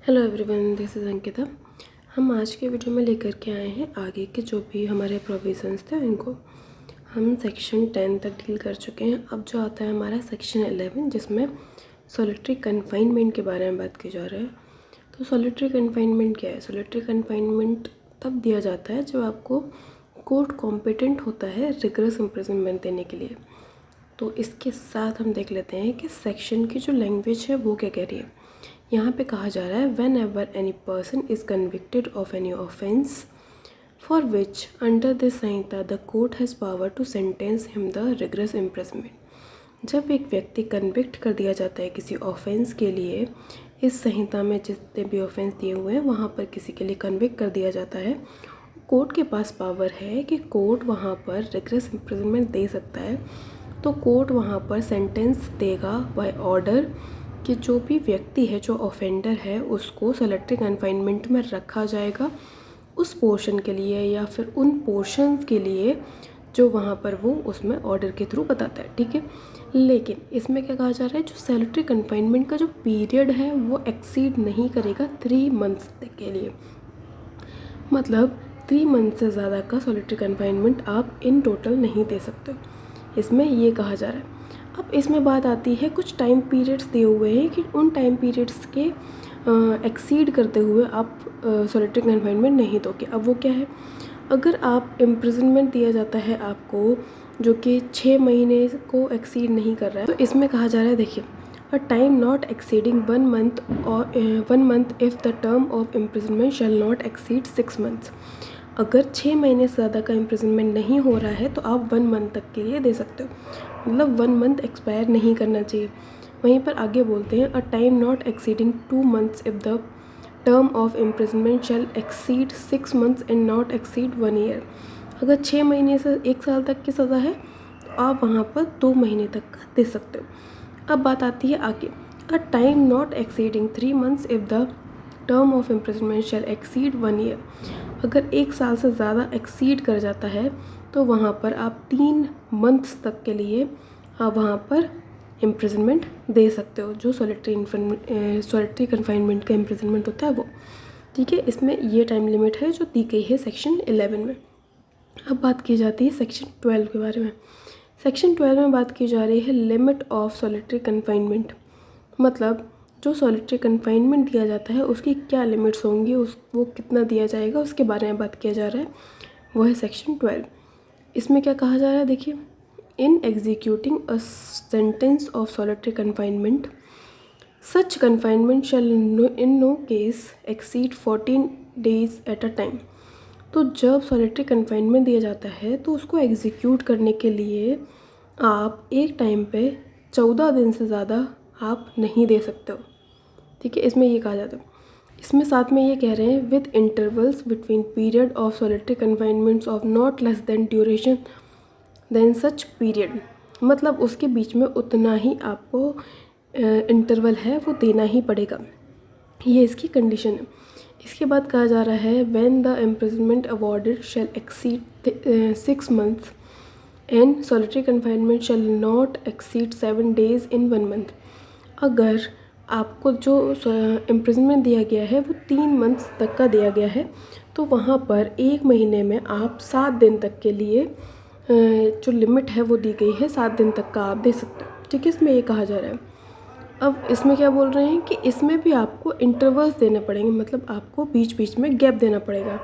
Hello everyone, this is Ankita. हम आज के वीडियो में लेकर के आए हैं आगे के जो भी हमारे प्रोविज़न्स थे उनको हम सेक्शन 10 तक डील कर चुके हैं। अब जो आता है हमारा सेक्शन 11 जिसमें सॉलिटरी कन्फाइनमेंट के बारे में बात की जा रही है। तो सॉलिटरी कन्फाइनमेंट क्या है? सॉलिटरी कन्फाइनमेंट तब दिया जाता है जब आपको कोर्ट कॉम्पिटेंट होता है रिगरस इम्प्रिजनमेंट देने के लिए। तो इसके साथ हम देख लेते हैं कि सेक्शन की जो लैंग्वेज है वो क्या कह रही है। यहाँ पे कहा जा रहा है whenever any person is convicted of any offence for which under this संहिता the court has power to sentence him the rigorous imprisonment. जब एक व्यक्ति कन्विक्ट कर दिया जाता है किसी ऑफेंस के लिए, इस संहिता में जितने भी ऑफेंस दिए हुए हैं वहाँ पर किसी के लिए कन्विक्ट कर दिया जाता है, कोर्ट के पास पावर है कि कोर्ट वहाँ पर रिगरस इम्प्रिजनमेंट दे सकता है। तो कोर्ट वहाँ पर सेंटेंस देगा बाय ऑर्डर कि जो भी व्यक्ति है, जो ऑफेंडर है, उसको सॉलिटरी कन्फाइनमेंट में रखा जाएगा उस पोर्शन के लिए या फिर उन पोर्शंस के लिए जो वहाँ पर वो उसमें ऑर्डर के थ्रू बताता है। ठीक है, लेकिन इसमें क्या कहा जा रहा है, जो सॉलिटरी कन्फाइनमेंट का जो पीरियड है वो एक्सीड नहीं करेगा 3 मंथ्स के लिए। मतलब 3 मंथ से ज़्यादा का सॉलिटरी कन्फाइनमेंट आप इन टोटल नहीं दे सकते, इसमें ये कहा जा रहा है। अब इसमें बात आती है, कुछ टाइम पीरियड्स दिए हुए हैं कि उन टाइम पीरियड्स के एक्सीड करते हुए आप सॉलिटरी कन्फाइनमेंट नहीं दोगे। अब वो क्या है, अगर आप इम्प्रिजनमेंट दिया जाता है आपको जो कि 6 महीने को एक्सीड नहीं कर रहा है, तो इसमें कहा जा रहा है, देखिए, अ टाइम नॉट एक्सीडिंग 1 मंथ और 1 month if the term of imprisonment shell not exceed 6 months. अगर 6 महीने से ज़्यादा का इम्प्रिजनमेंट नहीं हो रहा है तो आप 1 मंथ तक के लिए दे सकते हो, मतलब 1 मंथ एक्सपायर नहीं करना चाहिए। वहीं पर आगे बोलते हैं, a time not exceeding 2 months if the term of imprisonment shall exceed 6 months and not exceed 1 year. अगर 6 महीने से 1 साल तक की सज़ा है तो आप वहाँ पर 2 महीने तक का दे सकते हो। अब बात आती है आगे, a time not exceeding 3 months if the term of imprisonment shall exceed 1 year. अगर 1 साल से ज़्यादा एक्सीड कर जाता है तो वहाँ पर आप 3 मंथ्स तक के लिए आप वहाँ पर इम्प्रिजनमेंट दे सकते हो, जो सॉलिटरी कन्फाइनमेंट का इम्प्रिजनमेंट होता है वो। ठीक है, इसमें ये टाइम लिमिट है जो दी गई है सेक्शन 11 में। अब बात की जाती है सेक्शन 12 के बारे में। सेक्शन 12 में बात की जा रही है लिमिट ऑफ सॉलिटरी कन्फाइनमेंट, मतलब जो सॉलिटरी कन्फाइनमेंट दिया जाता है उसकी क्या लिमिट्स होंगी, वो कितना दिया जाएगा उसके बारे में बात किया जा रहा है, वो है सेक्शन 12। इसमें क्या कहा जा रहा है, देखिए, in executing a sentence of solitary confinement such confinement shall in no case exceed 14 days at a time. तो जब सॉलिटरी कन्फाइनमेंट दिया जाता है तो उसको एग्जीक्यूट करने के लिए आप एक टाइम पे 14 दिन से ज़्यादा आप नहीं दे सकते हो। ठीक है, इसमें ये कहा जाता है, इसमें साथ में ये कह रहे हैं with intervals between period of solitary confinements of not less than duration than such period, मतलब उसके बीच में उतना ही आपको इंटरवल है वो देना ही पड़ेगा, ये इसकी कंडीशन है। इसके बाद कहा जा रहा है when the imprisonment awarded shall exceed 6 months and solitary confinement shall not exceed 7 days in 1 month. अगर आपको जो इम्प्रिजनमेंट दिया गया है वो 3 मंथ्स तक का दिया गया है तो वहाँ पर 1 महीने में आप 7 दिन तक के लिए जो लिमिट है वो दी गई है, 7 दिन तक का आप दे सकते हो। ठीक है, इसमें ये कहा जा रहा है। अब इसमें क्या बोल रहे हैं कि इसमें भी आपको इंटरवल्स देने पड़ेंगे, मतलब आपको बीच बीच में गैप देना पड़ेगा।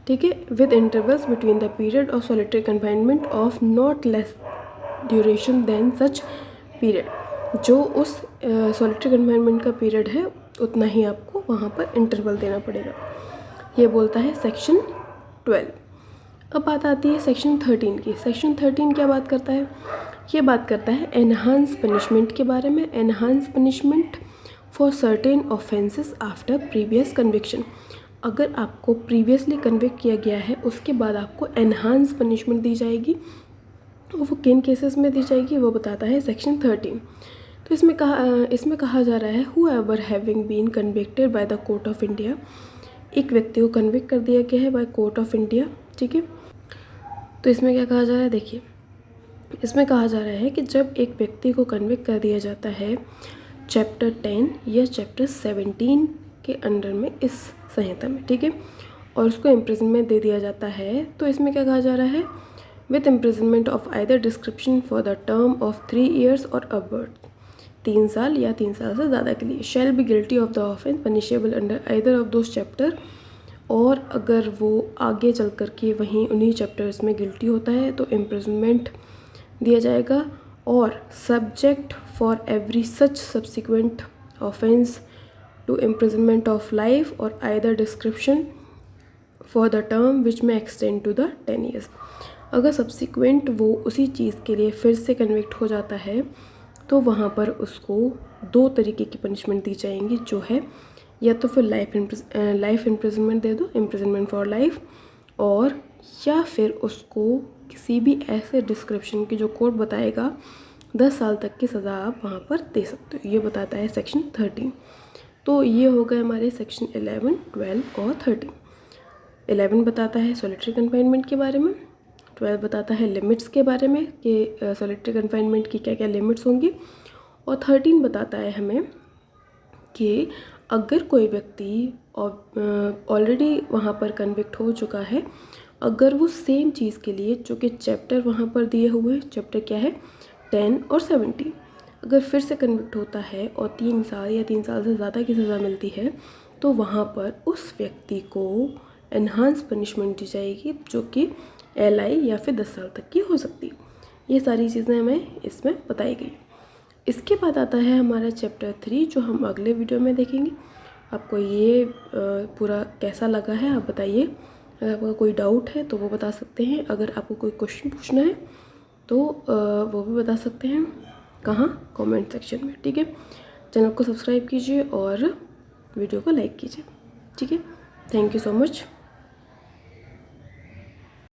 ठीक है, with intervals between the period of solitary confinement of not less duration than such period, जो उस सॉलिटरी कन्फाइनमेंट का पीरियड है उतना ही आपको वहाँ पर इंटरवल देना पड़ेगा, ये बोलता है सेक्शन 12। अब बात आती है सेक्शन 13 की। सेक्शन 13 क्या बात करता है, ये बात करता है एनहांस पनिशमेंट के बारे में। Enhance punishment for certain offences after previous conviction. अगर आपको प्रीवियसली कन्विक्ट किया गया है उसके बाद आपको एनहांस पनिशमेंट दी जाएगी, वो किन केसेस में दी जाएगी वो बताता है सेक्शन 13। तो इसमें कहा जा रहा है whoever having been convicted by the court of India, एक व्यक्ति को कन्विक्ट कर दिया गया है बाय कोर्ट ऑफ इंडिया। ठीक है, तो इसमें क्या कहा जा रहा है, देखिए, इसमें कहा जा रहा है कि जब एक व्यक्ति को कन्विक्ट कर दिया जाता है चैप्टर 10 या चैप्टर 17 के अंडर में इस संहिता में, ठीक है, और उसको इम्प्रिजनमेंट दे दिया जाता है। तो इसमें क्या कहा जा रहा है, with imprisonment of either description for the term of 3 years और अबवर्ड, 3 साल या 3 साल से ज़्यादा के लिए, shall be guilty of the offence punishable under either of those chapter, और अगर वो आगे चल कर के वहीं उन्हीं चैप्टर्स में गिल्टी होता है तो इम्प्रिजनमेंट दिया जाएगा, और subject for every such subsequent offence to imprisonment of life और either description for the term which may extend to the 10 years। अगर सब्सिक्वेंट वो उसी चीज़ के लिए फिर से कन्विक्ट हो जाता है तो वहाँ पर उसको 2 तरीके की पनिशमेंट दी जाएंगी, जो है या तो फिर लाइफ इम्प्रिजनमेंट दे दो, इम्प्रिजनमेंट फॉर लाइफ, और या फिर उसको किसी भी ऐसे डिस्क्रिप्शन की जो कोर्ट बताएगा 10 साल तक की सज़ा आप वहाँ पर दे सकते हो। ये बताता है सेक्शन 13। तो ये हो गए हमारे सेक्शन 11, 12 और 13। 11 बताता है सॉलिटरी कन्फाइनमेंट के बारे में, 12 बताता है लिमिट्स के बारे में कि सॉलिटरी कन्फाइनमेंट की क्या क्या लिमिट्स होंगी, और 13 बताता है हमें कि अगर कोई व्यक्ति ऑलरेडी वहाँ पर कन्विक्ट हो चुका है, अगर वो सेम चीज़ के लिए जो कि चैप्टर वहाँ पर दिए हुए, चैप्टर क्या है 10 और 17, अगर फिर से कन्विक्ट होता है और 3 साल या 3 साल से ज़्यादा की सज़ा मिलती है तो वहाँ पर उस व्यक्ति को एनहांस पनिशमेंट दी जाएगी, जो कि LI या फिर 10 साल तक की हो सकती है। ये सारी चीज़ें हमें इसमें बताई गई। इसके बाद आता है हमारा चैप्टर 3, जो हम अगले वीडियो में देखेंगे। आपको ये पूरा कैसा लगा है आप बताइए। अगर आपका कोई डाउट है तो वो बता सकते हैं, अगर आपको कोई क्वेश्चन पूछना है तो वो भी बता सकते हैं। कहाँ? कमेंट सेक्शन में, ठीक है। चैनल को सब्सक्राइब कीजिए और वीडियो को लाइक कीजिए, ठीक है। Thank you so much.